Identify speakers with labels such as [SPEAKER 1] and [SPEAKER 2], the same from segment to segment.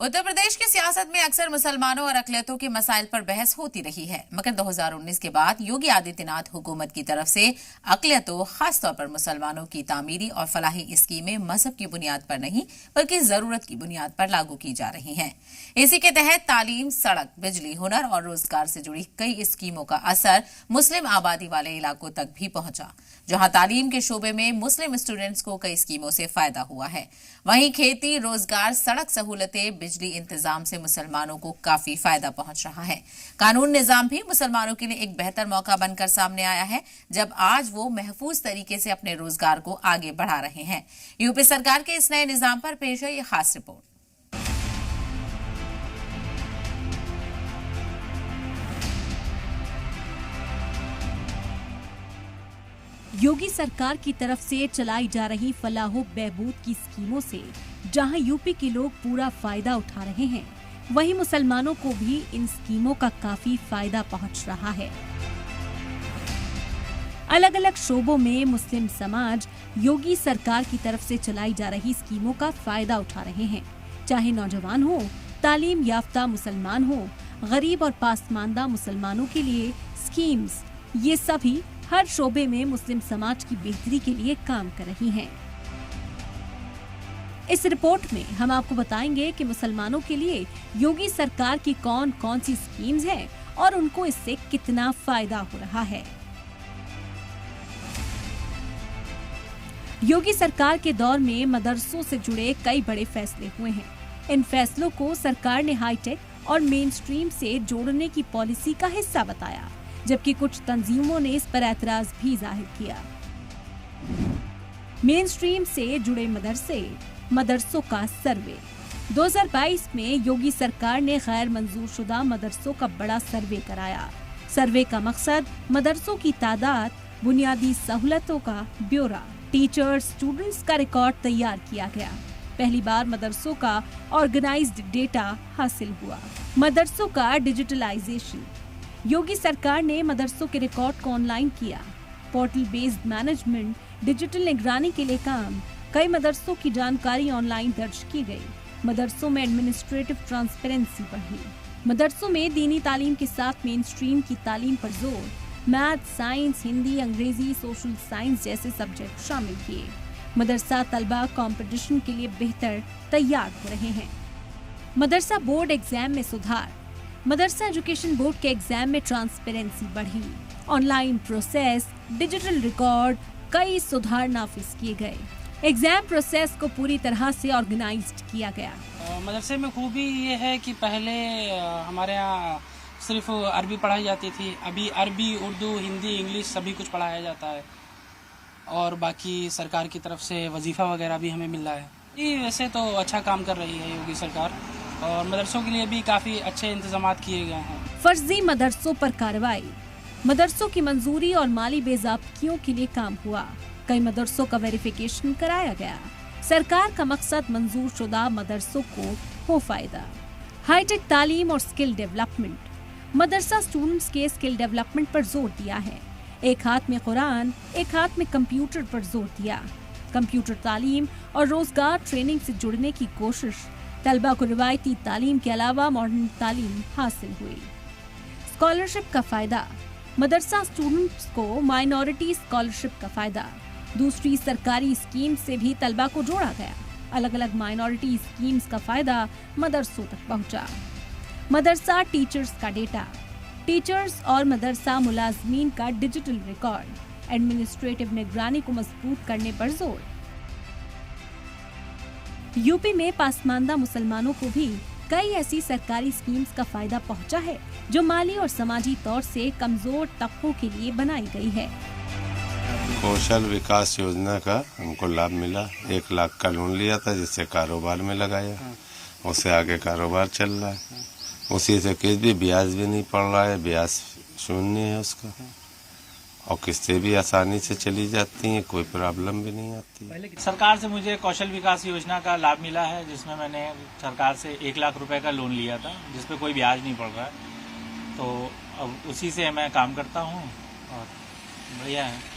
[SPEAKER 1] उत्तर प्रदेश की सियासत में अक्सर मुसलमानों और अक़लियतों के मसाइल पर बहस होती रही है, मगर 2019 के बाद योगी आदित्यनाथ हुकूमत की तरफ से अक़लियतों, खासतौर पर मुसलमानों की तामीरी और फलाही स्कीमें मजहब की बुनियाद पर नहीं बल्कि जरूरत की बुनियाद पर लागू की जा रही हैं। इसी के तहत तालीम, सड़क, बिजली, हुनर और रोजगार से जुड़ी कई स्कीमों का असर मुस्लिम आबादी वाले इलाकों तक भी पहुंचा। जहां तालीम के शोबे में मुस्लिम स्टूडेंट्स को कई स्कीमों से फायदा हुआ है, वहीं खेती, रोजगार, सड़क सहूलतें, बिजली इंतजाम से मुसलमानों को काफी फायदा पहुंच रहा है। कानून निजाम भी मुसलमानों के लिए एक बेहतर मौका बनकर सामने आया है, जब आज वो महफूज तरीके से अपने रोजगार को आगे बढ़ा रहे हैं। यूपी सरकार के इस नए निजाम पर पेश है ये खास रिपोर्ट।
[SPEAKER 2] योगी सरकार की तरफ से चलाई जा रही फलाहो बहबूद की स्कीमों से जहां यूपी के लोग पूरा फायदा उठा रहे हैं, वहीं मुसलमानों को भी इन स्कीमों का काफी फायदा पहुंच रहा है। अलग अलग शोबों में मुस्लिम समाज योगी सरकार की तरफ से चलाई जा रही स्कीमों का फायदा उठा रहे हैं। चाहे नौजवान हो, तालीम याफ्ता मुसलमान हो, गरीब और पासमानदा मुसलमानों के लिए स्कीम्स, ये सभी हर शोबे में मुस्लिम समाज की बेहतरी के लिए काम कर रही हैं। इस रिपोर्ट में हम आपको बताएंगे कि मुसलमानों के लिए योगी सरकार की कौन कौन सी स्कीम्स हैं और उनको इससे कितना फायदा हो रहा है। योगी सरकार के दौर में मदरसों से जुड़े कई बड़े फैसले हुए हैं। इन फैसलों को सरकार ने हाईटेक और मेन स्ट्रीम से जोड़ने की पॉलिसी का हिस्सा बताया, जबकि कुछ तंजीमों ने इस पर एतराज भी जाहिर किया। मेन स्ट्रीम से जुड़े मदरसों का सर्वे 2022 में योगी सरकार ने गैर मंजूर शुदा मदरसों का बड़ा सर्वे कराया। सर्वे का मकसद मदरसों की तादाद, बुनियादी सहूलतों का ब्यौरा, टीचर्स, स्टूडेंट्स का रिकॉर्ड तैयार किया गया। पहली बार मदरसों का ऑर्गेनाइज्ड डेटा हासिल हुआ। मदरसों का डिजिटलाइजेशन, योगी सरकार ने मदरसों के रिकॉर्ड को ऑनलाइन किया। पोर्टल बेस्ड मैनेजमेंट, डिजिटल निगरानी के लिए काम, कई मदरसों की जानकारी ऑनलाइन दर्ज की गई। मदरसों में एडमिनिस्ट्रेटिव ट्रांसपेरेंसी बढ़ी। मदरसों में दीनी तालीम के साथ मेन स्ट्रीम की तालीम पर जोर, मैथ, साइंस, हिंदी, अंग्रेजी, सोशल साइंस जैसे सब्जेक्ट शामिल किए। मदरसा तलबा कंपटीशन के लिए बेहतर तैयार हो रहे हैं। मदरसा बोर्ड एग्जाम में सुधार, मदरसा एजुकेशन बोर्ड के एग्जाम में ट्रांसपेरेंसी बढ़ी। ऑनलाइन प्रोसेस, डिजिटल रिकॉर्ड, कई सुधार नाफिज किए गए। एग्जाम प्रोसेस को पूरी तरह से ऑर्गेनाइज्ड किया गया।
[SPEAKER 3] मदरसे में खूबी ये है कि पहले हमारे यहाँ सिर्फ अरबी पढ़ाई जाती थी, अभी अरबी, उर्दू, हिंदी, इंग्लिश सभी कुछ पढ़ाया जाता है और बाकी सरकार की तरफ से वजीफा वगैरह भी हमें मिल रहा है। ये वैसे तो अच्छा काम कर रही है योगी सरकार और मदरसों के लिए भी काफी अच्छे इंतजाम किए गए हैं।
[SPEAKER 2] फर्जी मदरसों पर कार्रवाई, मदरसों की मंजूरी और माली बेज़ाब्तियों के लिए काम हुआ। कई मदरसों का वेरिफिकेशन कराया गया। सरकार का मकसद मंजूर शुदा मदरसों को हो फायदा। हाईटेक तालीम और स्किल डेवलपमेंट, मदरसा स्टूडेंट्स के स्किल डेवलपमेंट पर जोर दिया है। एक हाथ में कुरान, एक हाथ में कंप्यूटर पर जोर दिया। कंप्यूटर तालीम और रोजगार ट्रेनिंग से जुड़ने की कोशिश, तलबा को रिवायती तालीम के अलावा मॉडर्न तालीम हासिल हुई। स्कॉलरशिप का फायदा, मदरसा स्टूडेंट्स को माइनॉरिटी स्कॉलरशिप का फायदा। दूसरी सरकारी स्कीम से भी तलबा को जोड़ा गया। अलग अलग माइनॉरिटी स्कीम्स का फायदा मदरसों तक पहुंचा। मदरसा टीचर्स का डेटा, टीचर्स और मदरसा मुलाजमीन का डिजिटल रिकॉर्ड, एडमिनिस्ट्रेटिव निगरानी को मजबूत करने पर जोर। यूपी में पासमानदा मुसलमानों को भी कई ऐसी सरकारी स्कीम्स का फायदा पहुंचा है जो माली और समाजी तौर से कमजोर तबकों के लिए बनाई गई है।
[SPEAKER 4] कौशल विकास योजना का हमको लाभ मिला। 1 लाख का लोन लिया था जिससे कारोबार में लगाया, उससे आगे कारोबार चल रहा है। उसी से किस भी ब्याज भी नहीं पड़ रहा है, ब्याज शून्य है उसका और किस्तें भी आसानी से चली जाती हैं, कोई प्रॉब्लम भी नहीं आती।
[SPEAKER 5] सरकार से मुझे कौशल विकास योजना का लाभ मिला है, जिसमें मैंने सरकार से 1 लाख रुपए का लोन लिया था, जिसपे कोई ब्याज नहीं पड़ रहा है। तो अब उसी से मैं काम करता हूँ और बढ़िया है।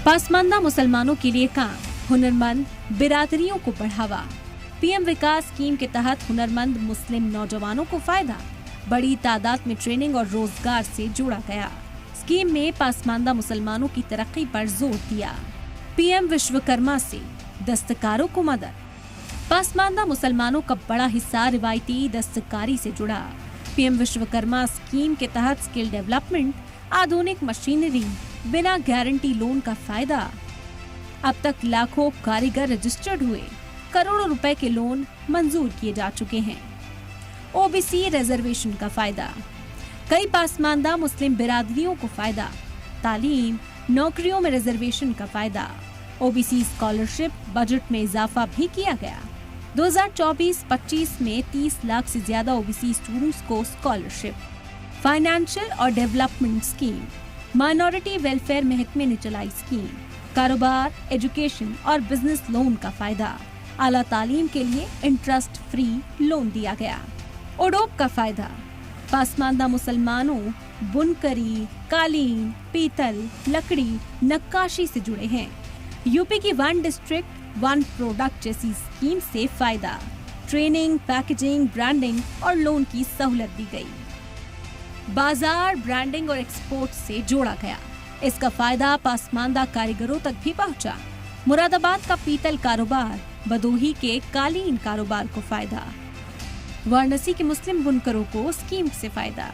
[SPEAKER 2] पासमानदा मुसलमानों के लिए काम, हुनरमंद बिरादरियों को बढ़ावा, पीएम विकास स्कीम के तहत हुनरमंद मुस्लिम नौजवानों को फायदा, बड़ी तादाद में ट्रेनिंग और रोजगार से जोड़ा गया। स्कीम में पासमानदा मुसलमानों की तरक्की पर जोर दिया। पीएम विश्वकर्मा से दस्तकारों को मदद, पासमानदा मुसलमानों का बड़ा हिस्सा रिवायती दस्तकारी से जुड़ा। पीएम विश्वकर्मा स्कीम के तहत स्किल डेवलपमेंट, आधुनिक मशीनरी, बिना गारंटी लोन का फायदा। अब तक लाखों कारीगर रजिस्टर्ड हुए, करोड़ों रुपए के लोन मंजूर किए जा चुके हैं। ओबीसी रिजर्वेशन का फायदा, कई पासमानदा मुस्लिम बिरादरियों को फायदा। तालीम, नौकरियों में रिजर्वेशन का फायदा। ओबीसी स्कॉलरशिप, बजट में इजाफा भी किया गया। 2024-25 में 30 लाख से ज्यादा ओबीसी स्टूडेंट्स को स्कॉलरशिप। फाइनेंशियल और डेवलपमेंट स्कीम, माइनॉरिटी वेलफेयर महकमे ने चलाई स्कीम। कारोबार, एजुकेशन और बिजनेस लोन का फायदा। आला तालीम के लिए इंटरेस्ट फ्री लोन दिया गया। ओडोप का फायदा, पासमानदा मुसलमानों बुनकरी, कालीन, पीतल, लकड़ी, नक्काशी से जुड़े हैं। यूपी की 1 डिस्ट्रिक्ट 1 प्रोडक्ट जैसी स्कीम से फायदा। ट्रेनिंग, पैकेजिंग, ब्रांडिंग और लोन की सहूलत दी गई। बाजार, ब्रांडिंग और एक्सपोर्ट से जोड़ा गया। इसका फायदा पासमानदा कारीगरों तक भी पहुंचा। मुरादाबाद का पीतल कारोबार, भदोही के कालीन कारोबार को फायदा। वाराणसी के मुस्लिम बुनकरों को स्कीम से फायदा।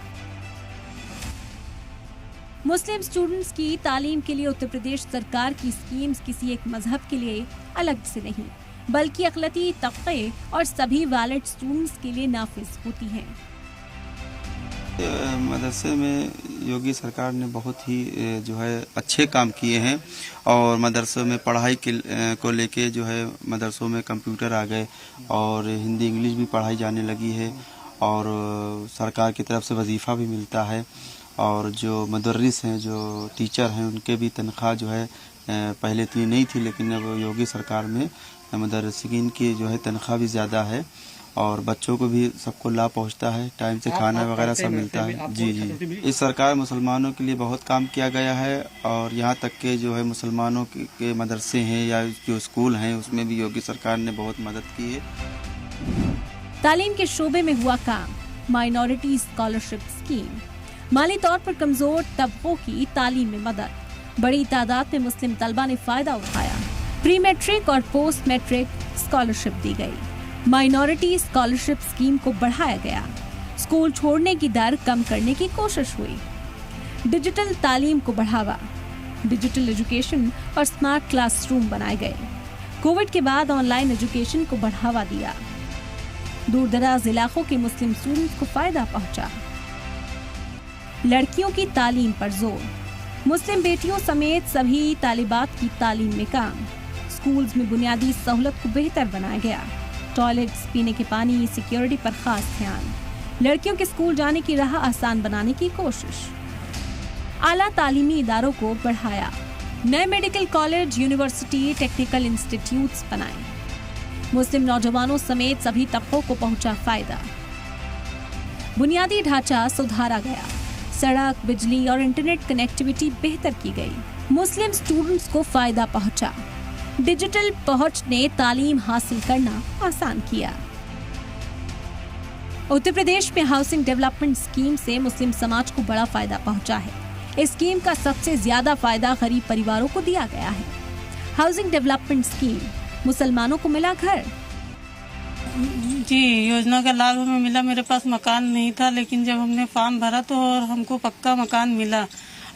[SPEAKER 2] मुस्लिम स्टूडेंट्स की तालीम के लिए उत्तर प्रदेश सरकार की स्कीम्स किसी एक मजहब के लिए अलग से नहीं, बल्कि अक़लियती तबके और सभी वैलिड स्टूडेंट्स के लिए नाफिज होती हैं।
[SPEAKER 6] मदरसे में योगी सरकार ने बहुत ही जो है अच्छे काम किए हैं और मदरसों में पढ़ाई को लेके जो है मदरसों में कंप्यूटर आ गए और हिंदी इंग्लिश भी पढ़ाई जाने लगी है और सरकार की तरफ से वजीफ़ा भी मिलता है और जो मदर्रिस हैं, जो टीचर हैं, उनके भी तनख्वाह जो है पहले इतनी नहीं थी, लेकिन अब योगी सरकार में मदरसिन की जो है तनख्वाह भी ज़्यादा है और बच्चों को भी सबको लाभ पहुंचता है, टाइम से खाना वगैरह सब मिलता है। जी, इस सरकार मुसलमानों के लिए बहुत काम किया गया है और यहाँ तक के जो है मुसलमानों के मदरसे हैं या जो स्कूल हैं उसमें भी योगी सरकार ने बहुत मदद की है।
[SPEAKER 2] तालीम के शोबे में हुआ काम, माइनॉरिटी स्कॉलरशिप स्कीम, माली तौर पर कमजोर तबकों की तालीम में मदद, बड़ी तादाद में मुस्लिम तलबा ने फायदा उठाया। प्री मैट्रिक और पोस्ट मैट्रिक स्कॉलरशिप दी गई। माइनॉरिटी स्कॉलरशिप स्कीम को बढ़ाया गया। स्कूल छोड़ने की दर कम करने की कोशिश हुई। डिजिटल तालीम को बढ़ावा, डिजिटल एजुकेशन और स्मार्ट क्लासरूम बनाए गए। कोविड के बाद ऑनलाइन एजुकेशन को बढ़ावा दिया। दूर दराज इलाकों के मुस्लिम स्टूडेंट्स को फायदा पहुंचा। लड़कियों की तालीम पर जोर, मुस्लिम बेटियों समेत सभी तालिबात की तालीम में काम। स्कूल्स में बुनियादी सहूलत को बेहतर बनाया गया। टॉयलेट्स, पीने के पानी, सिक्योरिटी पर खास ध्यान। लड़कियों के स्कूल जाने की राह आसान बनाने की कोशिश। आला तालीमी इदारों को बढ़ाया। नए medical college, university, technical institutes बनाए। मुस्लिम नौजवानों समेत सभी तबकों को पहुंचा फायदा। बुनियादी ढांचा सुधारा गया। सड़क, बिजली और इंटरनेट कनेक्टिविटी बेहतर की गई। मुस्लिम स्टूडेंट्स को फायदा पहुंचा। डिजिटल पहुंच ने तालीम हासिल करना आसान किया। उत्तर प्रदेश में हाउसिंग डेवलपमेंट स्कीम से मुस्लिम समाज को बड़ा फायदा पहुंचा है। इस स्कीम का सबसे ज्यादा फायदा गरीब परिवारों को दिया गया है। हाउसिंग डेवलपमेंट स्कीम, मुसलमानों को मिला घर।
[SPEAKER 7] जी, योजना का लाभ हमें मिला। मेरे पास मकान नहीं था, लेकिन जब हमने फॉर्म भरा तो और हमको पक्का मकान मिला।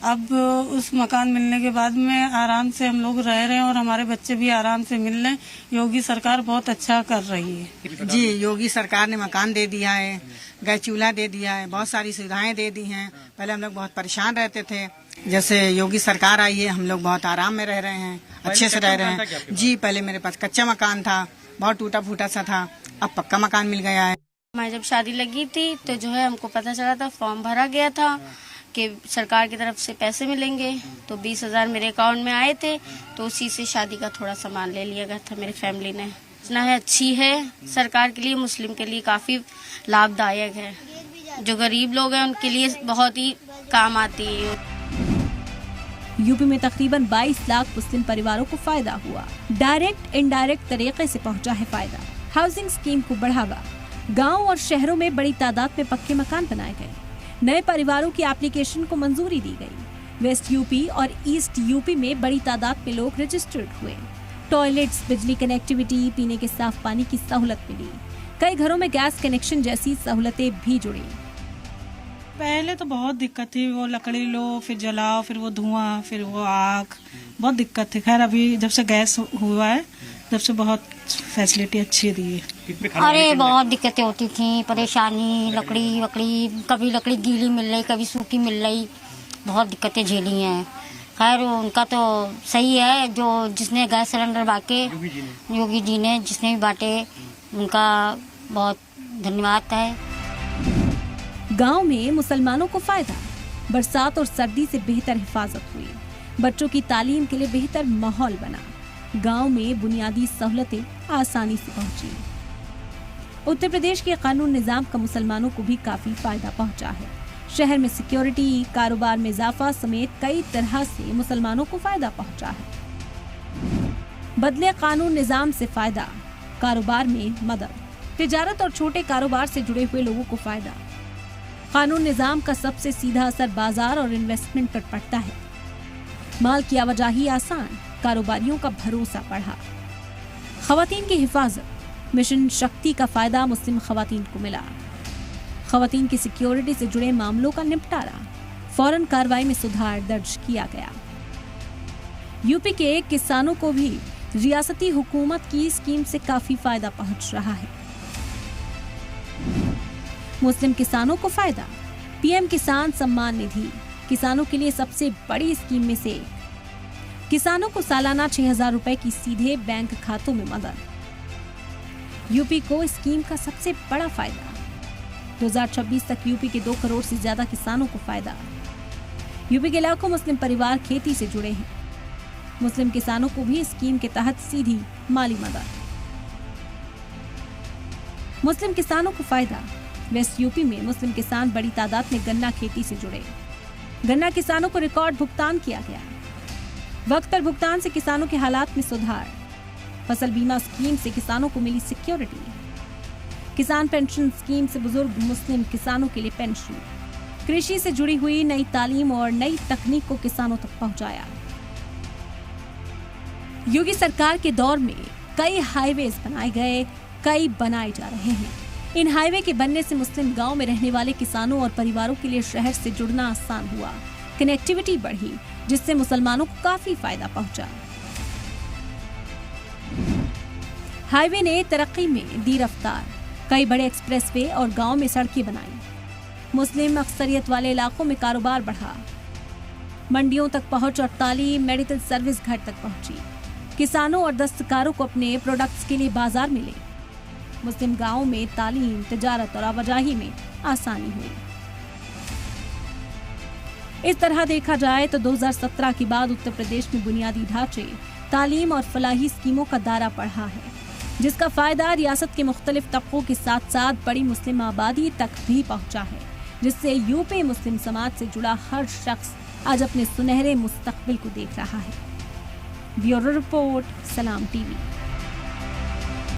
[SPEAKER 7] अब उस मकान मिलने के बाद में आराम से हम लोग रह रहे हैं और हमारे बच्चे भी आराम से मिल रहे हैं। योगी सरकार बहुत अच्छा कर रही है।
[SPEAKER 8] जी, योगी सरकार ने मकान दे दिया है, गैस चूल्हा दे दिया है, बहुत सारी सुविधाएं दे दी हैं। पहले हम लोग बहुत परेशान रहते थे, जैसे योगी सरकार आई है हम लोग बहुत आराम में रह रहे हैं, अच्छे से रह रहे हैं। जी, पहले मेरे पास कच्चा मकान था, बहुत टूटा फूटा सा था, अब पक्का मकान मिल गया है।
[SPEAKER 9] मैं जब शादी लगी थी तो जो है हमको पता चला था, फॉर्म भरा गया था कि सरकार की तरफ से पैसे मिलेंगे, तो 20,000 मेरे अकाउंट में आए थे, तो उसी से शादी का थोड़ा सामान ले लिया गया था मेरी फैमिली ने। योजना है अच्छी है, सरकार के लिए, मुस्लिम के लिए काफी लाभदायक है। जो गरीब लोग हैं उनके लिए बहुत ही काम आती है।
[SPEAKER 2] यूपी में तकरीबन 22 लाख मुस्लिम परिवारों को फायदा हुआ। डायरेक्ट इनडायरेक्ट तरीके से पहुंचा है फायदा। हाउसिंग स्कीम को बढ़ावा, गांव और शहरों में बड़ी तादाद में पक्के मकान बनाए गए, नए परिवारों की एप्लीकेशन को मंजूरी दी गई, वेस्ट यूपी और ईस्ट यूपी में बड़ी तादाद में लोग रजिस्टर्ड हुए, टॉयलेट्स, बिजली कनेक्टिविटी, पीने के साफ पानी की सहूलत मिली, कई घरों में गैस कनेक्शन जैसी सहूलतें भी जुड़ी।
[SPEAKER 7] पहले तो बहुत दिक्कत थी, वो लकड़ी लो फिर जलाओ, फिर वो धुआं, फिर वो आग, बहुत दिक्कत थी। खैर अभी जब से गैस हुआ है तब से बहुत फैसिलिटी अच्छी दी है।
[SPEAKER 10] अरे बहुत दिक्कतें होती थी, परेशानी, लकड़ी वकड़ी, कभी लकड़ी गीली मिल रही, कभी सूखी मिल रही, बहुत दिक्कतें झेली हैं। खैर उनका तो सही है, जो जिसने गैस सिलेंडर बांटे, योगी जी ने जिसने भी बांटे, उनका बहुत धन्यवाद है।
[SPEAKER 2] गांव में मुसलमानों को फायदा, बरसात और सर्दी से बेहतर हिफाजत हुई, बच्चों की तालीम के लिए बेहतर माहौल बना, गांव में बुनियादी सहूलतें आसानी से पहुंची। उत्तर प्रदेश के कानून निजाम का मुसलमानों को भी काफी फायदा पहुंचा है। शहर में सिक्योरिटी, कारोबार में इजाफा समेत कई तरह से मुसलमानों को फायदा पहुंचा है। बदले कानून निजाम से फायदा, कारोबार में मदद, तिजारत और छोटे कारोबार से जुड़े हुए लोगों को फायदा। कानून निजाम का सबसे सीधा असर बाजार और इन्वेस्टमेंट पर पड़ता है। माल की आवाजाही आसान, कारोबारियों का भरोसा बढ़ा। खवातीन की हिफाजत, मिशन शक्ति का फायदा मुस्लिम खवातीन को मिला। खवातीन की सिक्योरिटी से जुड़े मामलों का निपटारा, फौरन कार्रवाई में सुधार दर्ज किया गया। यूपी के किसानों को भी रियासती हुकूमत की स्कीम से काफी फायदा पहुंच रहा है। मुस्लिम किसानों को फायदा, पीएम किसान सम्मान निधि किसानों के लिए सबसे बड़ी स्कीम में से एक। किसानों को सालाना 6,000 रुपए की सीधे बैंक खातों में मदद। यूपी को स्कीम का सबसे बड़ा फायदा, 2026 तक यूपी के 2 करोड़ से ज्यादा किसानों को फायदा। यूपी के लाखों मुस्लिम परिवार खेती से जुड़े हैं। मुस्लिम किसानों को भी स्कीम के तहत सीधी माली मदद। मुस्लिम किसानों को फायदा, वेस्ट यूपी में मुस्लिम किसान बड़ी तादाद में गन्ना खेती से जुड़े। गन्ना किसानों को रिकॉर्ड भुगतान किया गया। वक्त पर भुगतान से किसानों के हालात में सुधार। फसल बीमा स्कीम से किसानों को मिली सिक्योरिटी। किसान पेंशन स्कीम से बुजुर्ग मुस्लिम किसानों के लिए पेंशन। कृषि से जुड़ी हुई नई तालीम और नई तकनीक को किसानों तक पहुंचाया। योगी सरकार के दौर में कई हाईवेज बनाए गए, कई बनाए जा रहे हैं। इन हाईवे के बनने से मुस्लिम गांव में रहने वाले किसानों और परिवारों के लिए शहर से जुड़ना आसान हुआ, कनेक्टिविटी बढ़ी, जिससे मुसलमानों को काफी फायदा पहुंचा। हाईवे ने तरक्की में दी रफ्तार, कई बड़े एक्सप्रेसवे और गांव में सड़कें बनाई। मुस्लिम अक्सरियत वाले इलाकों में कारोबार बढ़ा, मंडियों तक पहुंच और तालीम, मेडिकल सर्विस घर तक पहुंची। किसानों और दस्तकारों को अपने प्रोडक्ट्स के लिए बाजार मिले। मुस्लिम गांवों में तालीम, तिजारत और आवाजाही में आसानी हुई। इस तरह देखा जाए तो 2017 के बाद उत्तर प्रदेश में बुनियादी ढांचे, तालीम और फलाही स्कीमों का दायरा बढ़ा है, जिसका फायदा रियासत के मुख्तलिफ तबकों के साथ साथ बड़ी मुस्लिम आबादी तक भी पहुंचा है, जिससे यूपी मुस्लिम समाज से जुड़ा हर शख्स आज अपने सुनहरे मुस्तकबिल को देख रहा है। ब्यूरो रिपोर्ट, सलाम टीवी।